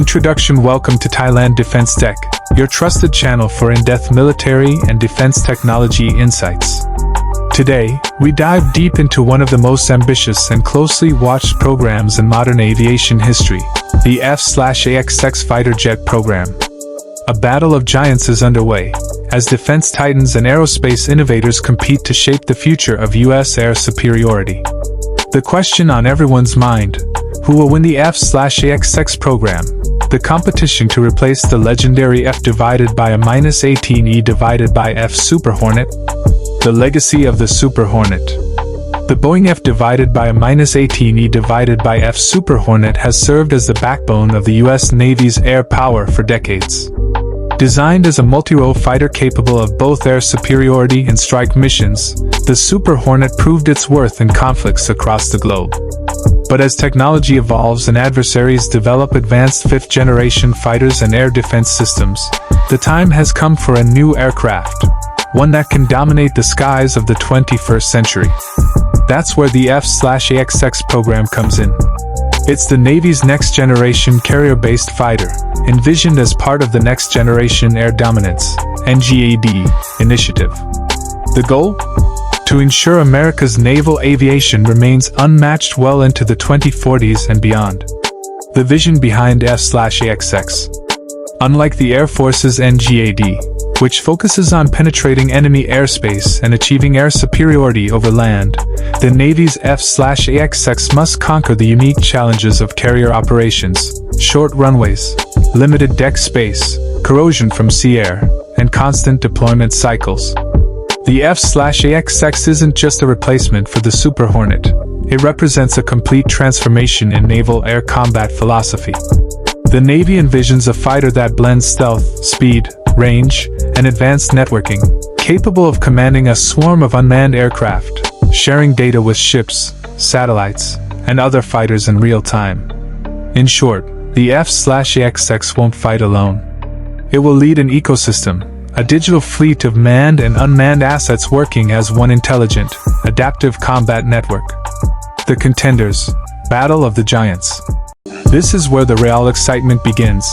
Introduction. Welcome to Thailand Defencetech, your trusted channel for in-depth military and defense technology insights. Today, we dive deep into one of the most ambitious and closely watched programs in modern aviation history, the F/A-XX fighter jet program. A battle of giants is underway, as defense titans and aerospace innovators compete to shape the future of U.S. air superiority. The question on everyone's mind: who will win the F/A-XX program? The competition to replace the legendary F divided by a -18E divided by F Super Hornet? The legacy of the Super Hornet. The Boeing F divided by a -18E divided by F Super Hornet has served as the backbone of the U.S. Navy's air power for decades. Designed as a multi-role fighter capable of both air superiority and strike missions, the Super Hornet proved its worth in conflicts across the globe. But as technology evolves and adversaries develop advanced fifth-generation fighters and air defense systems, the time has come for a new aircraft, one that can dominate the skies of the 21st century. That's where the F/A-XX program comes in. It's the Navy's next-generation carrier-based fighter, envisioned as part of the Next Generation Air Dominance (NGAD) initiative. The goal? To ensure America's naval aviation remains unmatched well into the 2040s and beyond. The vision behind F/A-XX. Unlike the Air Force's NGAD, which focuses on penetrating enemy airspace and achieving air superiority over land, the Navy's F/A-XX must conquer the unique challenges of carrier operations, short runways, limited deck space, corrosion from sea air, and constant deployment cycles. The F/A-XX isn't just a replacement for the Super Hornet. It represents a complete transformation in naval air combat philosophy. The Navy envisions a fighter that blends stealth, speed, range, and advanced networking, capable of commanding a swarm of unmanned aircraft, sharing data with ships, satellites, and other fighters in real time. In short, the F/A-XX won't fight alone. It will lead an ecosystem, a digital fleet of manned and unmanned assets working as one intelligent, adaptive combat network. The contenders: Battle of the Giants. This is where the real excitement begins.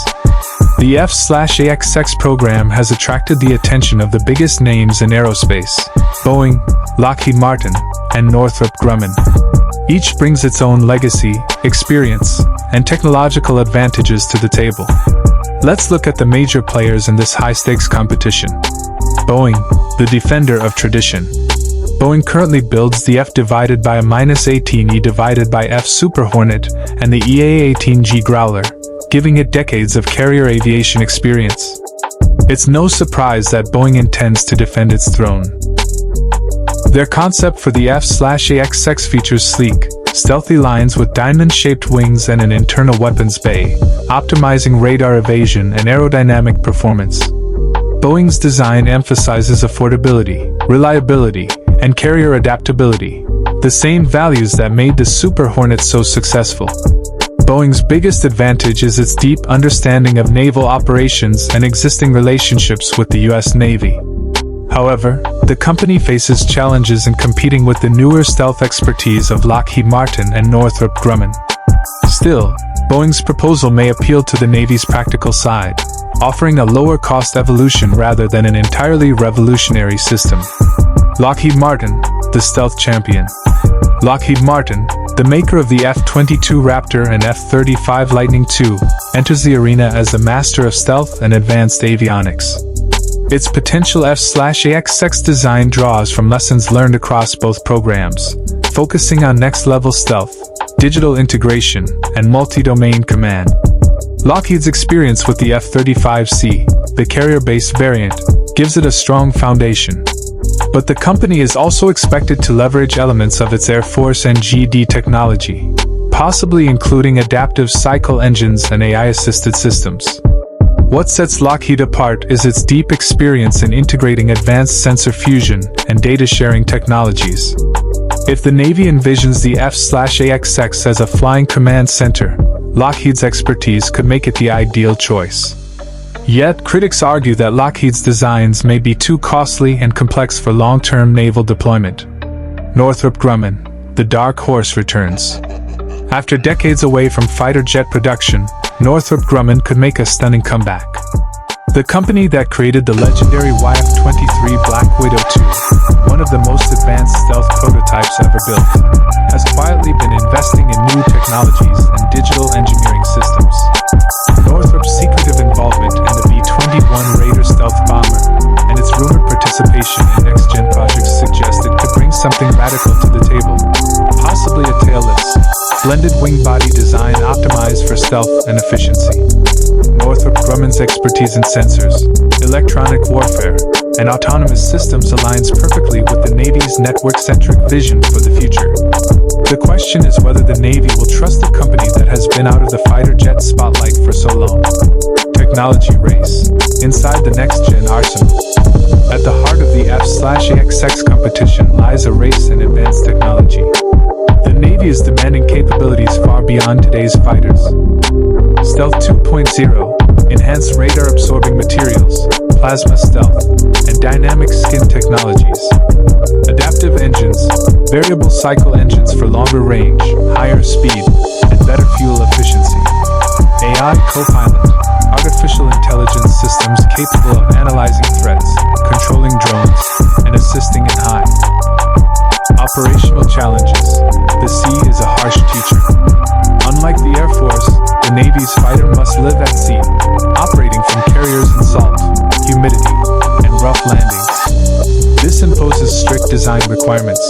The F/A-XX program has attracted the attention of the biggest names in aerospace: Boeing, Lockheed Martin, and Northrop Grumman. Each brings its own legacy, experience, and technological advantages to the table. Let's look at the major players in this high-stakes competition. Boeing, the defender of tradition. Boeing currently builds the F divided by a -18E divided by F Super Hornet and the EA-18G Growler, giving it decades of carrier aviation experience. It's no surprise that Boeing intends to defend its throne. Their concept for the F/A-XX features sleek, stealthy lines with diamond-shaped wings and an internal weapons bay, optimizing radar evasion and aerodynamic performance. Boeing's design emphasizes affordability, reliability, and carrier adaptability, the same values that made the Super Hornet so successful. Boeing's biggest advantage is its deep understanding of naval operations and existing relationships with the U.S. Navy. However, the company faces challenges in competing with the newer stealth expertise of Lockheed Martin and Northrop Grumman. Still, Boeing's proposal may appeal to the Navy's practical side, offering a lower-cost evolution rather than an entirely revolutionary system. Lockheed Martin, the stealth champion. Lockheed Martin, the maker of the F-22 Raptor and F-35 Lightning II, enters the arena as the master of stealth and advanced avionics. Its potential F/A-XX design draws from lessons learned across both programs, focusing on next-level stealth, digital integration, and multi-domain command. Lockheed's experience with the F-35C, the carrier-based variant, gives it a strong foundation. But the company is also expected to leverage elements of its Air Force NGAD technology, possibly including adaptive cycle engines and AI-assisted systems. What sets Lockheed apart is its deep experience in integrating advanced sensor fusion and data-sharing technologies. If the Navy envisions the F/A-XX as a flying command center, Lockheed's expertise could make it the ideal choice. Yet, critics argue that Lockheed's designs may be too costly and complex for long-term naval deployment. Northrop Grumman, the dark horse, returns. After decades away from fighter jet production, Northrop Grumman could make a stunning comeback. The company that created the legendary YF-23 Black Widow II, one of the most advanced stealth prototypes ever built, has quietly been investing in new technologies and digital engineering systems. Northrop's secretive involvement in the B-21 Raider stealth bomber and its rumored participation in next-gen projects suggest it could bring something radical to the table, possibly a tailless, blended wing-body design optimized for stealth and efficiency. Northrop Grumman's expertise in sensors, electronic warfare, and autonomous systems aligns perfectly with the Navy's network-centric vision for the future. The question is whether the Navy will trust a company that has been out of the fighter jet spotlight for so long. Technology race. Inside the next-gen arsenal. At the heart of the F/AXX competition lies a race in advanced technology. The Navy is demanding capabilities far beyond today's fighters. Stealth 2.0, enhanced radar-absorbing materials, plasma stealth, and dynamic skin technologies. Adaptive engines, variable cycle engines for longer range, higher speed, and better fuel efficiency. AI co-pilot, artificial intelligence systems capable of analyzing threats, controlling drones, and assisting in high. Operational challenges. The sea is a harsh teacher. Unlike the Air Force, the Navy's fighter must live at sea, operating from carriers in salt, humidity, and rough landings. This imposes strict design requirements.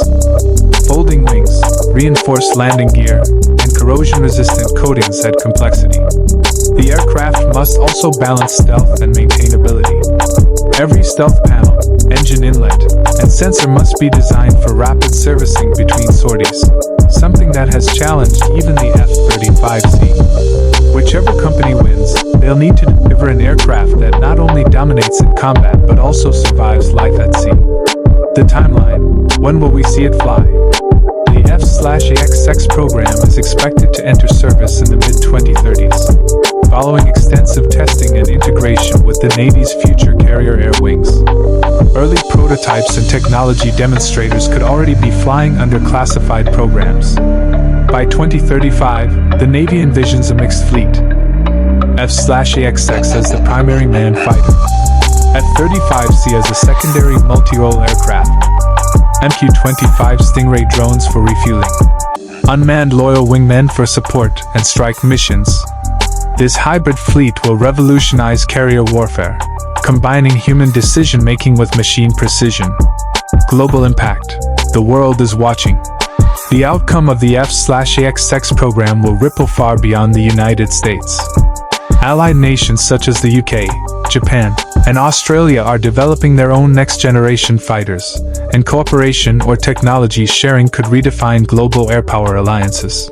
Folding wings, reinforced landing gear, and corrosion-resistant coatings add complexity. The aircraft must also balance stealth and maintainability. Every stealth panel, engine inlet, and sensor must be designed for rapid servicing between sorties, something that has challenged even the F-35C. Whichever company wins, they'll need to deliver an aircraft that not only dominates in combat but also survives life at sea. The timeline: when will we see it fly? The F/AXX program is expected to enter service in the mid-2030s, following extensive testing and integration with the Navy's future carrier air wings. Early prototypes and technology demonstrators could already be flying under classified programs. By 2035, the Navy envisions a mixed fleet. F/AXX as the primary manned fighter, F-35C as a secondary multi-role aircraft, MQ-25 Stingray drones for refueling, unmanned loyal wingmen for support and strike missions. This hybrid fleet will revolutionize carrier warfare, combining human decision-making with machine precision. Global impact. The world is watching. The outcome of the F/AXX program will ripple far beyond the United States. Allied nations such as the UK, Japan, and Australia are developing their own next-generation fighters, and cooperation or technology sharing could redefine global air power alliances.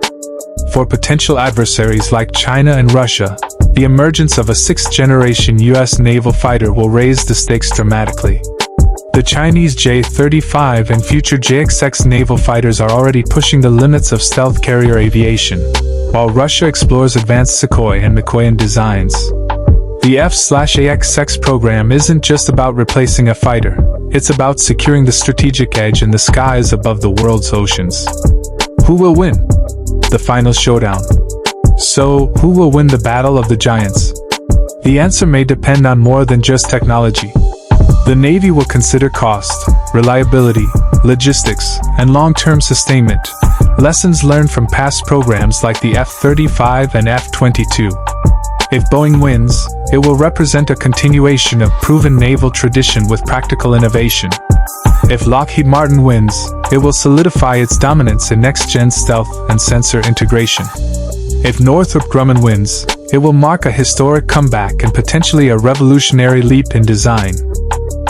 For potential adversaries like China and Russia, the emergence of a sixth-generation U.S. naval fighter will raise the stakes dramatically. The Chinese J-35 and future JXX naval fighters are already pushing the limits of stealth carrier aviation, while Russia explores advanced Sukhoi and Mikoyan designs. The F/AXX program isn't just about replacing a fighter, it's about securing the strategic edge in the skies above the world's oceans. Who will win? The final showdown. So, who will win the battle of the giants? The answer may depend on more than just technology. The Navy will consider cost, reliability, logistics, and long-term sustainment, lessons learned from past programs like the F-35 and F-22. If Boeing wins, it will represent a continuation of proven naval tradition with practical innovation. If Lockheed Martin wins, it will solidify its dominance in next-gen stealth and sensor integration. If Northrop Grumman wins, it will mark a historic comeback and potentially a revolutionary leap in design.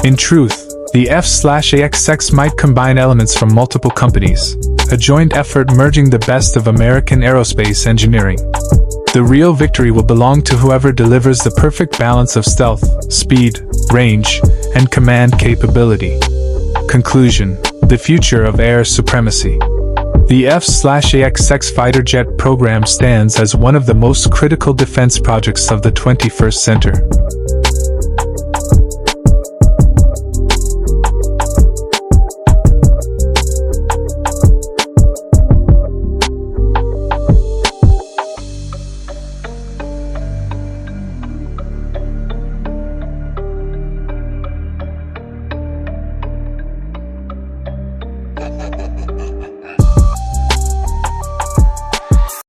In truth, the F/AXX might combine elements from multiple companies, a joint effort merging the best of American aerospace engineering. The real victory will belong to whoever delivers the perfect balance of stealth, speed, range, and command capability. Conclusion: the future of air supremacy. The F/AXX fighter jet program stands as one of the most critical defense projects of the 21st century.